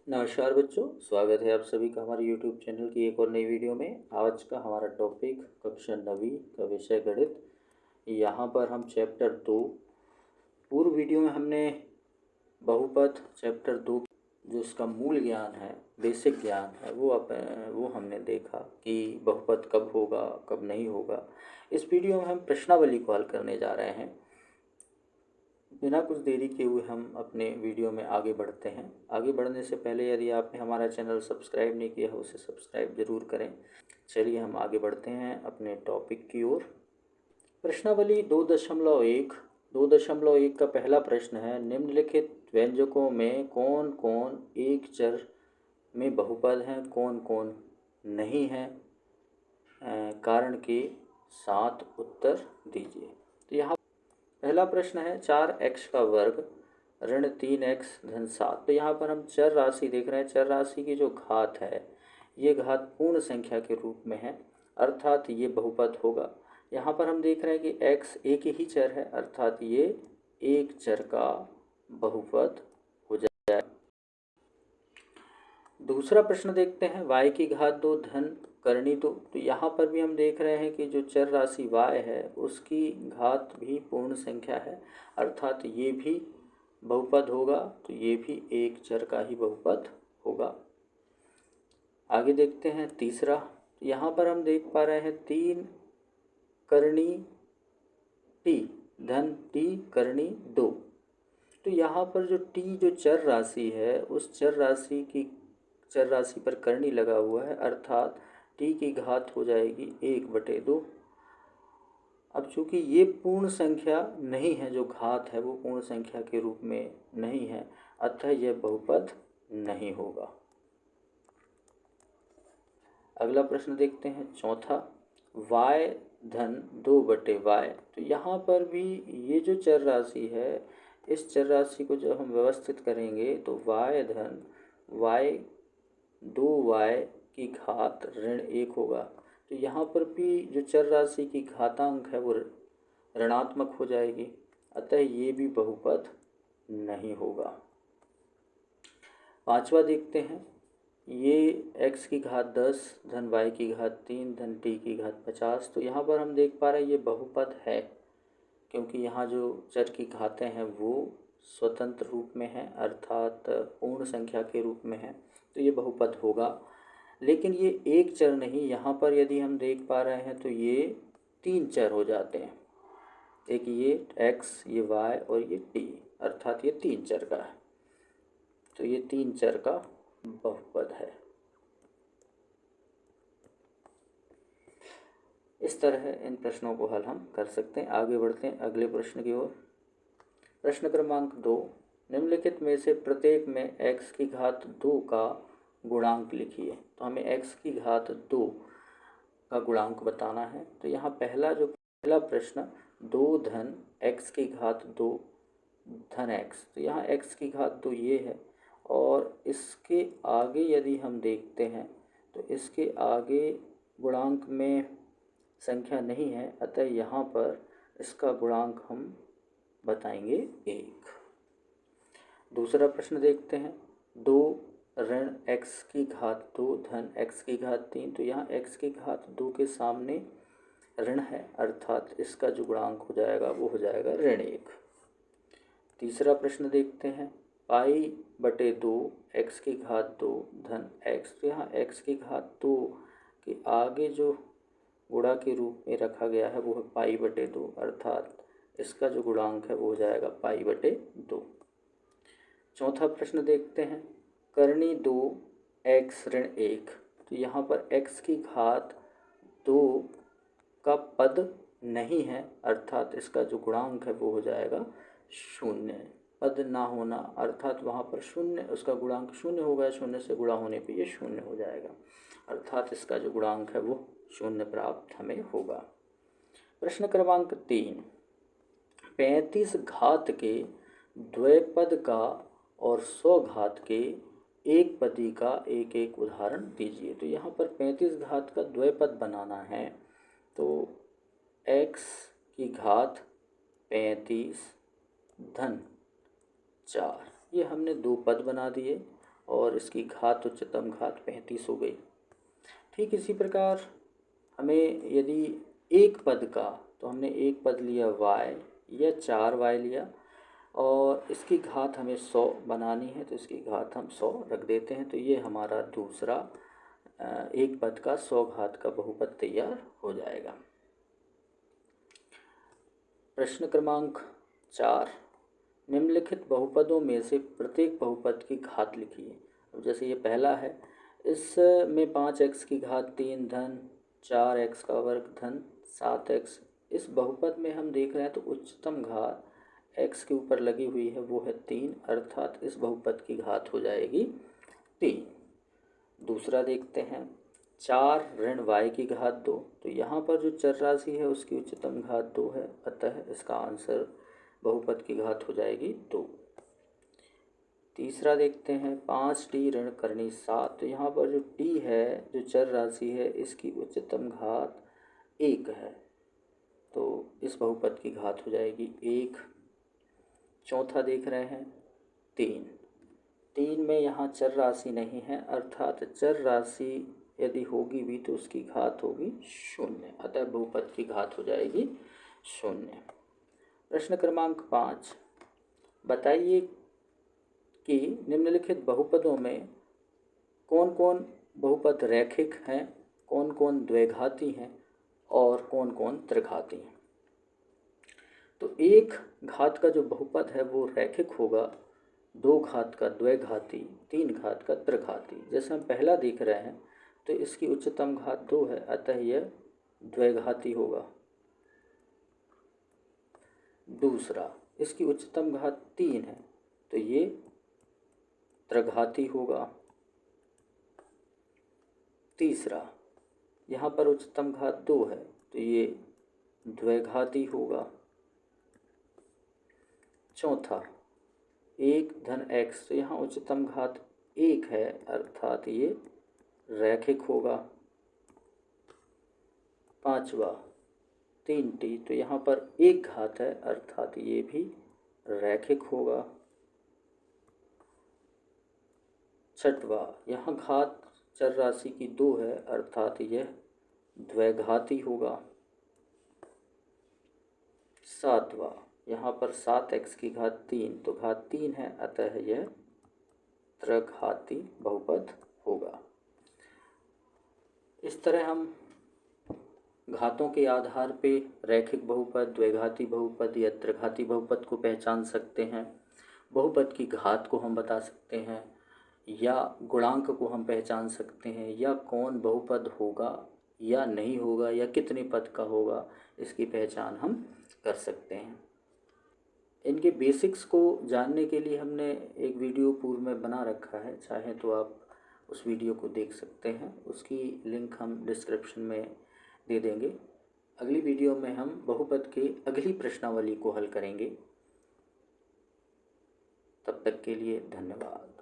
नमस्कार बच्चों, स्वागत है आप सभी का हमारे YouTube चैनल की एक और नई वीडियो में। आज का हमारा टॉपिक कक्षा 9वीं का विषय गणित। यहाँ पर हम चैप्टर 2, पूर्व वीडियो में हमने बहुपद चैप्टर 2 जो उसका मूल ज्ञान है, बेसिक ज्ञान है, वो हमने देखा कि बहुपद कब होगा कब नहीं होगा। इस वीडियो में हम प्रश्नावली को हल करने जा रहे हैं। बिना कुछ देरी किए हुए हम अपने वीडियो में आगे बढ़ते हैं। आगे बढ़ने से पहले यदि आपने हमारा चैनल सब्सक्राइब नहीं किया हो, उसे सब्सक्राइब ज़रूर करें। चलिए हम आगे बढ़ते हैं अपने टॉपिक की ओर। प्रश्नावली 2.1 का पहला प्रश्न है, निम्नलिखित व्यंजकों में कौन कौन एक चर में बहुपद हैं, कौन कौन नहीं हैं, कारण के साथ उत्तर दीजिए। तो यहाँ पहला प्रश्न है 4x का वर्ग ऋण 3x धन 7। तो यहाँ पर हम चर राशि देख रहे हैं। चर राशि की जो घात है ये घात पूर्ण संख्या के रूप में है, अर्थात ये बहुपद होगा। यहाँ पर हम देख रहे हैं कि x एक ही चर है, अर्थात ये एक चर का बहुपद हो जाए। दूसरा प्रश्न देखते हैं, y की घात 2 धन करनी 2। तो यहाँ पर भी हम देख रहे हैं कि जो चर राशि y है उसकी घात भी पूर्ण संख्या है, अर्थात ये भी बहुपद होगा। तो ये भी एक चर का ही बहुपद होगा। आगे देखते हैं तीसरा। यहाँ पर हम देख पा रहे हैं 3 करनी t धन t करनी 2। तो यहाँ पर जो t जो चर राशि है उस चर राशि पर करनी लगा हुआ है, अर्थात t की घात हो जाएगी 1/2। अब चूंकि ये पूर्ण संख्या नहीं है, जो घात है वो पूर्ण संख्या के रूप में नहीं है, अतः यह बहुपद नहीं होगा। अगला प्रश्न देखते हैं चौथा, y धन 2/y। तो यहाँ पर भी ये जो चर राशि है, इस चर राशि को जब हम व्यवस्थित करेंगे तो y धन y 2y की घात ऋण 1 होगा। तो यहाँ पर भी जो चर राशि की घातांक है वो ऋणात्मक हो जाएगी, अतः ये भी बहुपद नहीं होगा। पांचवा देखते हैं, ये x की घात 10 धन y की घात 3 धन t की घात 50। तो यहाँ पर हम देख पा रहे हैं ये बहुपद है, क्योंकि यहाँ जो चर की घातें हैं वो स्वतंत्र रूप में हैं, अर्थात पूर्ण संख्या के रूप में हैं, तो ये बहुपद होगा। लेकिन ये एक चर नहीं, यहाँ पर यदि हम देख पा रहे हैं तो ये 3 चर हो जाते हैं। एक ये x, ये y और ये t, अर्थात ये 3 चर का है। तो ये 3 चर का बहुपद है। इस तरह इन प्रश्नों को हल हम कर सकते हैं। आगे बढ़ते हैं अगले प्रश्न की ओर। प्रश्न क्रमांक 2, निम्नलिखित में से प्रत्येक में x की घात 2 का गुणांक लिखिए। तो हमें x की घात 2 का गुणांक बताना है। तो यहाँ पहला प्रश्न 2 धन x की घात 2 धन x। तो यहाँ x की घात 2 ये है, और इसके आगे यदि हम देखते हैं तो इसके आगे गुणांक में संख्या नहीं है, अतः यहाँ पर इसका गुणांक हम बताएंगे 1। दूसरा प्रश्न देखते हैं, 2 ऋण x की घात 2 धन x की घात 3। तो यहाँ x की घात 2 के सामने ऋण है, अर्थात इसका जो गुणांक हो जाएगा वो हो जाएगा ऋण 1। तीसरा प्रश्न देखते हैं, π/2 x की घात 2 धन x। तो यहाँ x की घात 2 के आगे जो गुणा के रूप में रखा गया है वो है π/2, अर्थात इसका जो गुणांक है वो हो जाएगा π/2। चौथा प्रश्न देखते हैं, करनी 2 x ऋण 1। तो यहाँ पर x की घात 2 का पद नहीं है, अर्थात इसका जो गुणांक है वो हो जाएगा 0। पद ना होना अर्थात वहाँ पर 0, उसका गुणांक 0 होगा, 0 से गुणा होने पे ये 0 हो जाएगा, अर्थात इसका जो गुणांक है वो 0 प्राप्त हमें होगा। प्रश्न क्रमांक 3, 35 घात के द्विपद का और 100 घात के एक पदी का एक एक उदाहरण दीजिए। तो यहाँ पर 35 घात का द्विपद बनाना है, तो x की घात 35 धन 4, ये हमने 2 पद बना दिए, और इसकी घात उच्चतम घात 35 हो गई। ठीक इसी प्रकार हमें यदि एक पद का, तो हमने एक पद लिया y या 4y लिया और इसकी घात हमें 100 बनानी है, तो इसकी घात हम 100 रख देते हैं। तो ये हमारा दूसरा एक पद का 100 घात का बहुपद तैयार हो जाएगा। प्रश्न क्रमांक 4, निम्नलिखित बहुपदों में से प्रत्येक बहुपद की घात लिखिए। अब जैसे ये पहला है, इसमें 5x की घात 3 धन 4x का वर्ग धन 7x, इस बहुपद में हम देख रहे हैं तो उच्चतम घात x के ऊपर लगी हुई है, वो है 3, अर्थात इस बहुपद की घात हो जाएगी 3। दूसरा देखते हैं, 4 ऋण y की घात 2, तो यहाँ पर जो चर राशि है उसकी उच्चतम घात 2 है, अतः इसका आंसर बहुपद की घात हो जाएगी 2। तीसरा देखते हैं, 5t ऋण करनी 7, तो यहाँ पर जो t है, जो चर राशि है, इसकी उच्चतम घात 1 है, तो इस बहुपद की घात हो जाएगी 1। चौथा देख रहे हैं, 3 में यहाँ चर राशि नहीं है, अर्थात चर राशि यदि होगी भी तो उसकी घात होगी 0, अतः बहुपद की घात हो जाएगी 0। प्रश्न क्रमांक 5, बताइए कि निम्नलिखित बहुपदों में कौन कौन बहुपद रैखिक हैं, कौन कौन द्विघाती हैं और कौन कौन त्रिघाती हैं। तो एक घात का जो बहुपद है वो रैखिक होगा, 2 घात का द्विघाती, 3 घात का त्रिघाती। जैसे हम पहला देख रहे हैं तो इसकी उच्चतम घात 2 है, अतः यह द्विघाती होगा। दूसरा, इसकी उच्चतम घात 3 है, तो ये त्रिघाती होगा। तीसरा, यहाँ पर उच्चतम घात 2 है, तो ये द्विघाती होगा। चौथा, 1 धन x, तो यहाँ उच्चतम घात 1 है, अर्थात ये रैखिक होगा। पांचवा, 3t, तो यहाँ पर 1 घात है, अर्थात ये भी रैखिक होगा। छठवा, यहाँ घात चर राशि की 2 है, अर्थात यह द्विघाती होगा। सातवां, यहाँ पर 7x की घात 3, तो घात 3 है, अतः यह त्रिघाती बहुपद होगा। इस तरह हम घातों के आधार पे रैखिक बहुपद, द्विघाती बहुपद या त्रिघाती बहुपद को पहचान सकते हैं। बहुपद की घात को हम बता सकते हैं, या गुणांक को हम पहचान सकते हैं, या कौन बहुपद होगा या नहीं होगा, या कितने पद का होगा, इसकी पहचान हम कर सकते हैं। इनके बेसिक्स को जानने के लिए हमने एक वीडियो पूर्व में बना रखा है, चाहे तो आप उस वीडियो को देख सकते हैं, उसकी लिंक हम डिस्क्रिप्शन में दे देंगे। अगली वीडियो में हम बहुपद के अगली प्रश्नावली को हल करेंगे। तब तक के लिए धन्यवाद।